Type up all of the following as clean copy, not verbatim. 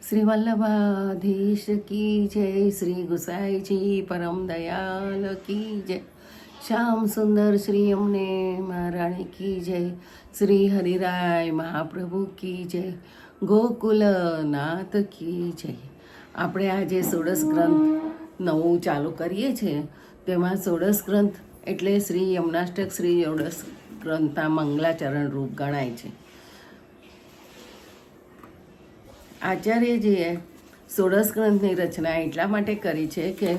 શ્રી વલ્લભાધીશ કી જય, શ્રી ગુસાઈજી પરમ દયાલ કી જય, શ્યામ સુંદર શ્રી અમને મહારાણી કી જય, શ્રી હરિરાય મહાપ્રભુ કી જય, ગોકુલનાથ કી જય. આપણે આજે ષોડશ ગ્રંથ નવું ચાલુ કરીએ છીએ. તેમાં ષોડશ ગ્રંથ એટલે શ્રી યમનાષ્ટક શ્રી ષોડશ ગ્રંથના મંગલાચરણ રૂપ ગણાય છે. આચાર્યજીએ ષોડશ ગ્રંથની રચના એટલા માટે કરી છે કે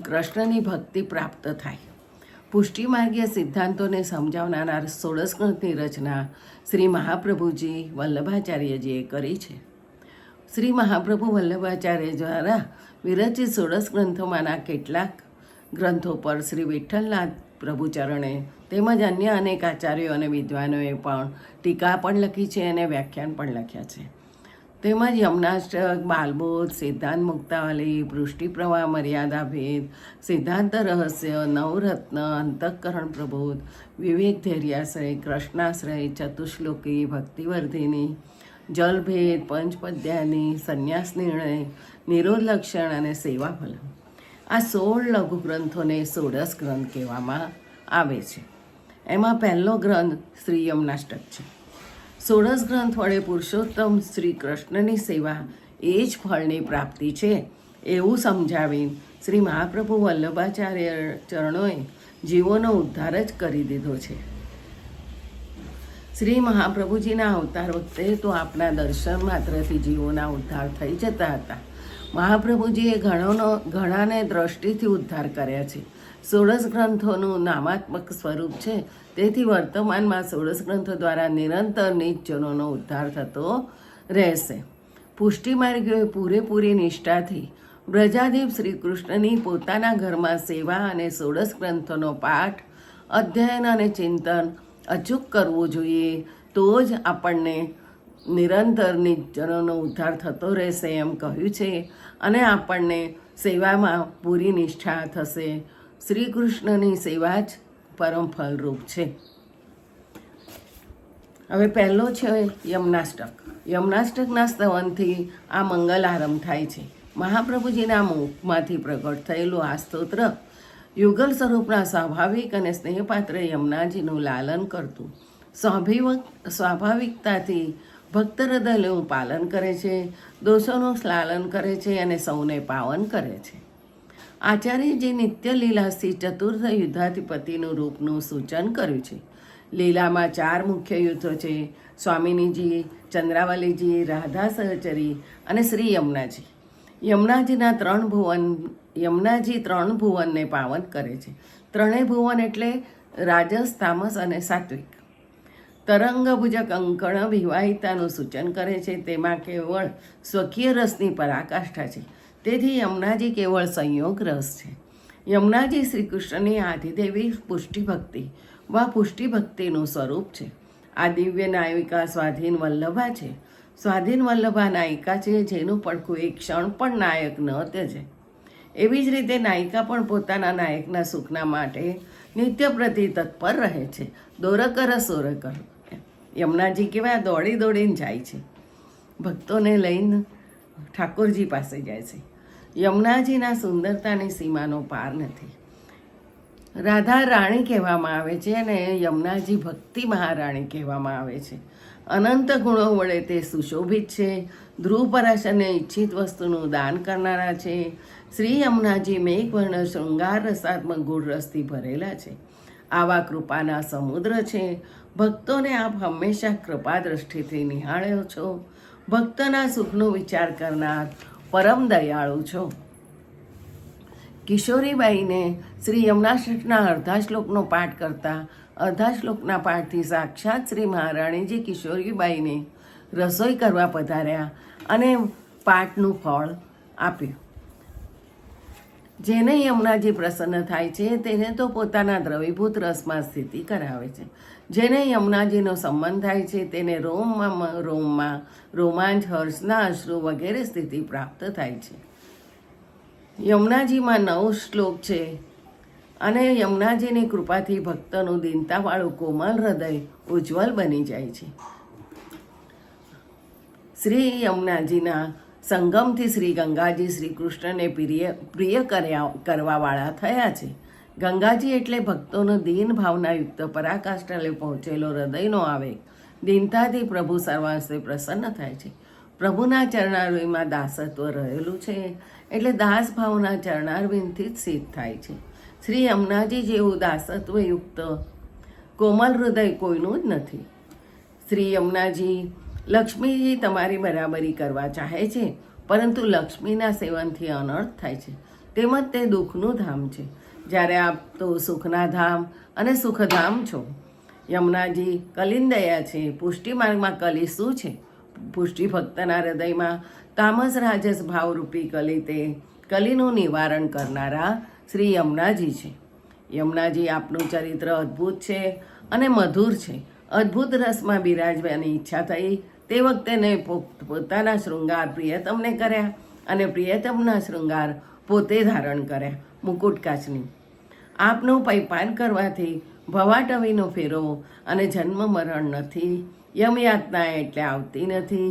કૃષ્ણની ભક્તિ પ્રાપ્ત થાય. પુષ્ટિમાર્ગીય સિદ્ધાંતોને સમજાવનારા ષોડશ ગ્રંથની રચના શ્રી મહાપ્રભુજી વલ્લભાચાર્યજીએ કરી છે. શ્રી મહાપ્રભુ વલ્લભાચાર્ય દ્વારા વિરચિત ષોડશ ગ્રંથોમાંના કેટલાક ગ્રંથો પર શ્રી વિઠ્ઠલનાથ પ્રભુચરણે તેમજ અન્ય અનેક આચાર્યો અને વિદ્વાનોએ પણ ટીકા પણ લખી છે અને વ્યાખ્યાન પણ લખ્યા છે. તેમજ યમનાષ્ટક, બાલબોધ, સિદ્ધાંત મુક્તાવલી, પૃષ્ટિ પ્રવાહ, મર્યાદા ભેદ, સિદ્ધાંત રહસ્ય, નવરત્ન, અંતઃકરણ પ્રબોધ, વિવેક ધૈર્યાશ્રય, કૃષ્ણાશ્રય, ચતુશ્લોકી, ભક્તિવર્ધિની, જલભેદ, પંચપદ્યાની, સંન્યાસ નિર્ણય, નિરોધ લક્ષણ અને સેવાફલ. આ 16 લઘુ ગ્રંથોને ષોડશ ગ્રંથ કહેવામાં આવે છે. એમાં પહેલો ગ્રંથ શ્રી યમનાષ્ટક છે. ષોડશ ગ્રંથ વડે પુરુષોત્તમ શ્રી કૃષ્ણની સેવા એ જ ફળની પ્રાપ્તિ છે એવું સમજાવી શ્રી મહાપ્રભુ વલ્લભાચાર્ય ચરણોએ જીવોનો ઉદ્ધાર જ કરી દીધો છે. શ્રી મહાપ્રભુજીના અવતાર વખતે તો આપના દર્શન માત્રથી જીવોના ઉદ્ધાર થઈ જતા હતા. મહાપ્રભુજીએ ઘણાને દ્રષ્ટિથી ઉદ્ધાર કર્યા છે. ષોડશ ગ્રંથોનું નામાત્મક સ્વરૂપ છે. તેથી વર્તમાનમાં ષોડશ ગ્રંથો દ્વારા નિરંતર નિજજનોનો ઉદ્ધાર થતો રહેશે. પુષ્ટિમાર્ગીઓએ પૂરેપૂરી નિષ્ઠાથી વ્રજાધીપ શ્રી કૃષ્ણની પોતાના ઘરમાં સેવા અને ષોડશ ગ્રંથોનો પાઠ, અધ્યયન અને ચિંતન અચૂક કરવું જોઈએ. તો જ આપણને નિરંતર નિજજનોનો ઉદ્ધાર થતો રહેશે એમ કહ્યું છે અને આપણને સેવામાં પૂરી નિષ્ઠા થશે. શ્રી કૃષ્ણની સેવા જ પરમ ફલરૂપ છે. હવે પહેલો છે યમનાષ્ટક. યમનાષ્ટકના સ્તવનથી આ મંગલ આરંભ થાય છે. મહાપ્રભુજીના મુખમાંથી પ્રગટ થયેલું આ સ્તોત્ર યુગલ સ્વરૂપના સ્વાભાવિક અને સ્નેહપાત્ર યમુનાજીનું લાલન કરતું સ્વાભાવિકતાથી ભક્ત હૃદયનું પાલન કરે છે, દોષોનું લાલન કરે છે અને સૌને પાવન કરે છે. આચાર્યજી નિત્ય લીલાથી ચતુર્થ યુદ્ધાધિપતિનું રૂપનું સૂચન કર્યું છે. લીલામાં 4 મુખ્ય યુદ્ધો છે: સ્વામિનીજી, ચંદ્રાવલીજી, રાધા સહચરી અને શ્રી યમુનાજી. યમુનાજી 3 ભુવનને પાવન કરે છે. 3 ભુવન એટલે રાજસ, તામસ અને સાત્વિક. તરંગભુજ કંકણ વિવાહિતાનું સૂચન કરે છે. તેમાં કેવળ સ્વકીય રસની પરાકાષ્ઠા છે. તેથી યમુનાજી કેવળ સંયોગ રસ છે. યમુનાજી શ્રી કૃષ્ણની આધિદેવી પુષ્ટિભક્તિ વા પુષ્ટિભક્તિનું સ્વરૂપ છે. આ દિવ્ય નાયિકા સ્વાધીન વલ્લભા છે. સ્વાધીન વલ્લભા નાયિકા છે જેનું પડખું એક ક્ષણ પણ નાયક ન ત્યજે. એવી જ રીતે નાયિકા પણ પોતાના નાયકના સુખના માટે નિત્ય પ્રતિ તત્પર રહે છે. દોર કર સોર કર. યમુનાજી કેવા દોડી દોડીને જાય છે, ભક્તોને લઈને ઠાકોરજી પાસે જાય છે. યમુનાજીના સુંદરતાની સીમાનો પાર નથી. રાધા રાણી કહેવામાં આવે છે અને યમુનાજી ભક્તિ મહારાણી કહેવામાં આવે છે. અનંત ગુણો વડે તે સુશોભિત છે. ધ્રુવ પરાશરને ઈચ્છિત વસ્તુનું દાન કરનારા છે. શ્રી યમુનાજી મેઘવર્ણ શૃંગાર રસાત્મક ગુણ રસથી ભરેલા છે. આવા કૃપાના સમુદ્ર છે. ભક્તોને આપ હંમેશા કૃપા દ્રષ્ટિથી નિહાળ્યો છો. ભક્તના સુખનો વિચાર કરનાર પરમ દયાળુ છો. કિશોરીબાઈને શ્રી યમનાષ્ટકના અડધા શ્લોકનો પાઠ કરતા અડધા શ્લોકના પાઠથી સાક્ષાત શ્રી મહારાણીજી કિશોરીબાઈને રસોઈ કરવા પધાર્યા અને પાઠનું ફળ આપ્યું. જેને યમુનાજી પ્રસન્ન થાય છે તેને તો પોતાના દ્રવીભૂત રસમાં સ્થિતિ કરાવે છે. જેને યમુનાજીનો સંબંધ થાય છે તેને રોમમાં રોમાંચ, હર્ષના અશ્રુ વગેરે સ્થિતિ પ્રાપ્ત થાય છે. યમુનાજીમાં 9 શ્લોક છે અને યમુનાજીની કૃપાથી ભક્તનું દીનતાવાળું કોમલ હૃદય ઉજ્જવલ બની જાય છે. શ્રી યમુનાજીના સંગમથી શ્રી ગંગાજી શ્રી કૃષ્ણને પ્રિય કરવાવાળા થયા છે. ગંગાજી એટલે ભક્તોનો દીન ભાવનાયુક્ત પરાકાષ્ઠાએ પહોંચેલો હૃદયનો આવેગ. દીનતાથી પ્રભુ સર્વાંશે પ્રસન્ન થાય છે. પ્રભુના ચરણારવિંદમાં દાસત્વ રહેલું છે એટલે દાસ ભાવના ચરણારવિંદથી જ સિદ્ધ થાય છે. શ્રી યમુનાજી જેવું દાસત્વયુક્ત કોમલ હૃદય કોઈનું જ નથી. શ્રી યમુનાજી, લક્ષ્મીજી તમારી બરાબરી કરવા ચાહે છે, પરંતુ લક્ષ્મીના સેવનથી અનર્થ થાય છે. તેમજ તે દુઃખનું ધામ છે, જ્યારે આપ તો સુખના ધામ અને સુખધામ છો. યમુનાજી કલિંદયા છે. પુષ્ટિ માર્ગમાં કલી શું છે? પુષ્ટિ ભક્તના હૃદયમાં તામસ રાજસ ભાવરૂપી કલી, તે કલીનું નિવારણ કરનારા શ્રી યમુનાજી છે. યમુનાજી, આપનું ચરિત્ર અદ્ભુત છે અને મધુર છે. અદ્ભુત રસમાં બિરાજવાની ઈચ્છા થઈ તે વખતે ને પોતાના શૃંગાર પ્રિયતમને કર્યા અને પ્રિયતમના શૃંગાર પોતે ધારણ કર્યા, મુકુટ કાચની. આપનું પૈપાન કરવાથી ભવાટવીનો ફેરો અને જન્મ મરણ નથી. યમયાતના એટલે આવતી નથી.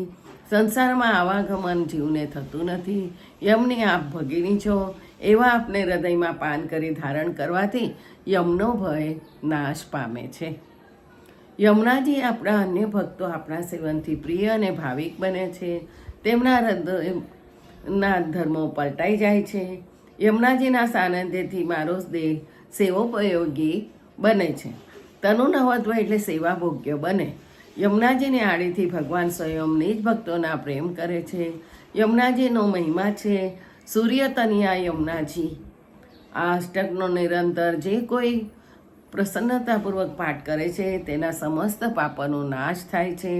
સંસારમાં આવાગમન જીવને થતું નથી. યમની આપ ભગીની છો, એવા આપને હૃદયમાં પાન કરી ધારણ કરવાથી યમનો ભય નાશ પામે છે. યમુનાજી, આપણા અન્ય ભક્તો આપણા સેવનથી પ્રિય અને ભાવિક બને છે. તેમના હૃદયના ધર્મો પલટાઈ જાય છે. યમુનાજીના સાનિધ્યથી મારો દેહ સેવોપયોગી બને છે. તનુ નવત્વ એટલે સેવા ભોગ્ય બને. યમુનાજીની આડીથી ભગવાન સ્વયં નિજ ભક્તોના પ્રેમ કરે છે. યમુનાજીનો મહિમા છે સૂર્યતનિયા યમુનાજી. આ અષ્ટકનો નિરંતર જે કોઈ પ્રસન્નતાપૂર્વક પાઠ કરે છે તેના સમસ્ત પાપનો નાશ થાય છે.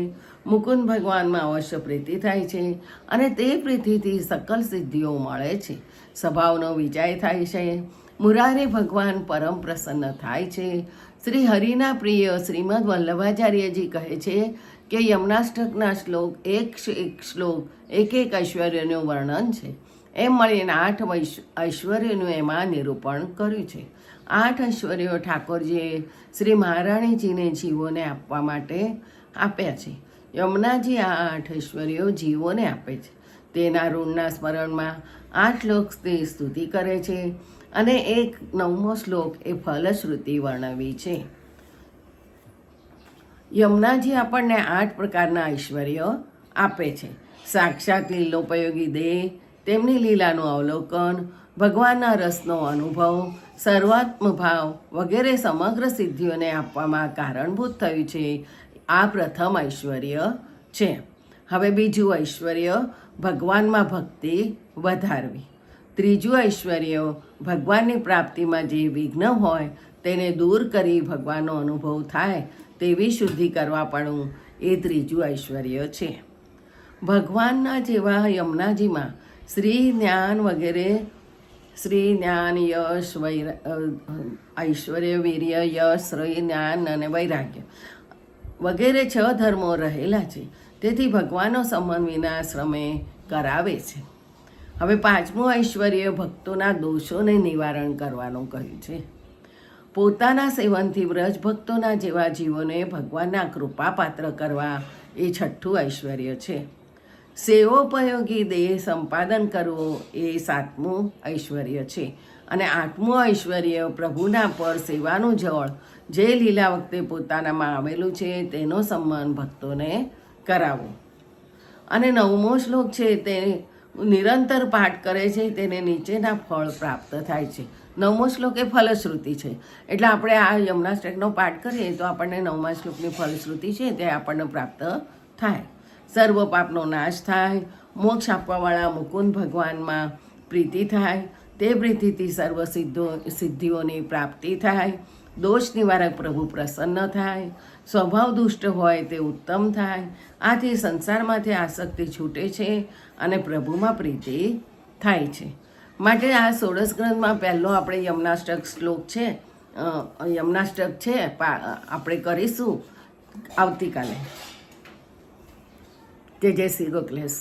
મુકુંદ ભગવાનમાં અવશ્ય પ્રીતિ થાય છે અને તે પ્રીતિથી સકલ સિદ્ધિઓ મળે છે. સ્વભાવનો વિજય થાય છે. મુરારી ભગવાન પરમ પ્રસન્ન થાય છે. શ્રી હરિના પ્રિય શ્રીમદ વલ્લભાચાર્યજી કહે છે કે યમુનાષ્ટકના શ્લોક એક શ્લોક એક ઐશ્વર્યનું વર્ણન છે. એમ મળીને 8 ઐશ્વર્યનું એમાં નિરૂપણ કર્યું છે. 8 ઐશ્વર્યો ઠાકોરજીએ શ્રી મહારાણીજીને જીવોને આપવા માટે આપ્યા છે. યમુનાજી આ 8 ઐશ્વર્યો જીવોને આપે છે. તેના ઋણના સ્મરણમાં 8 શ્લોકની સ્તુતિ કરે છે અને 9મો શ્લોક એ ફલશ્રુતિ વર્ણવી છે. યમુનાજી આપણને 8 પ્રકારના ઐશ્વર્ય આપે છે. સાક્ષાત લીલોપયોગી દેહ, તેમની લીલાનું અવલોકન, ભગવાનના રસનો અનુભવ, સર્વાત્મ ભાવ વગેરે સમગ્ર સિદ્ધિઓને આપવામાં કારણભૂત થયું છે. આ પ્રથમ ઐશ્વર્ય છે. હવે બીજું ઐશ્વર્ય, ભગવાનમાં ભક્તિ વધારવી. ત્રીજું ઐશ્વર્ય, ભગવાનની પ્રાપ્તિમાં જે વિઘ્ન હોય તેને દૂર કરી ભગવાનનો અનુભવ થાય તેવી શુદ્ધિ કરવા પણ એ ત્રીજું ઐશ્વર્ય છે. ભગવાનના જેવા યમુનાજીમાં શ્રી જ્ઞાન વગેરે, શ્રી જ્ઞાન, યશ, ઐશ્વર્ય, વીર્ય, યશ, શ્રી જ્ઞાન અને વૈરાગ્ય વગેરે 6 ધર્મો રહેલા છે. તેથી ભગવાનનો સંબંધ વિના શ્રમે કરાવે છે. હવે 5મું ઐશ્વર્ય, ભક્તોના દોષોને નિવારણ કરવાનું કહ્યું છે. પોતાના સેવનથી વ્રજ ભક્તોના જેવા જીવોને ભગવાનના કૃપાપાત્ર કરવા એ 6થું ઐશ્વર્ય છે. સેવોપયોગી દેહ સંપાદન કરવો એ 7મું ઐશ્વર્ય છે. અને 8મું ઐશ્વર્ય, પ્રભુના પર સેવાનું જળ જે લીલા વખતે પોતાનામાં આવેલું છે તેનો સંબંધ ભક્તોને કરાવો. અને 9મો શ્લોક છે તે નિરંતર પાઠ કરે છે તેને નીચેના ફળ પ્રાપ્ત થાય છે. 9મો શ્લોક એ ફલશ્રુતિ છે. એટલે આપણે આ યમુનાષ્ટકનો પાઠ કરીએ તો આપણને 9મા શ્લોકની ફલશ્રુતિ છે તે આપણને પ્રાપ્ત થાય. સર્વ પાપનો નાશ થાય, મોક્ષ આપવાવાળા મુકુંદ ભગવાનમાં પ્રીતિ થાય, તે પ્રીતિથી સર્વ સિદ્ધિઓની પ્રાપ્તિ થાય, દોષ નિવારક પ્રભુ પ્રસન્ન થાય, સ્વભાવ દુષ્ટ હોય તે ઉત્તમ થાય. આથી સંસારમાંથી આસક્તિ છૂટે છે અને પ્રભુમાં પ્રીતિ થાય છે. માટે આ 16 ગ્રંથમાં પહેલો આપણે યમુનાષ્ટક શ્લોક છે, યમુનાષ્ટક છે આપણે કરીશું આવતીકાલે. જય શ્રી ગોખલેશ.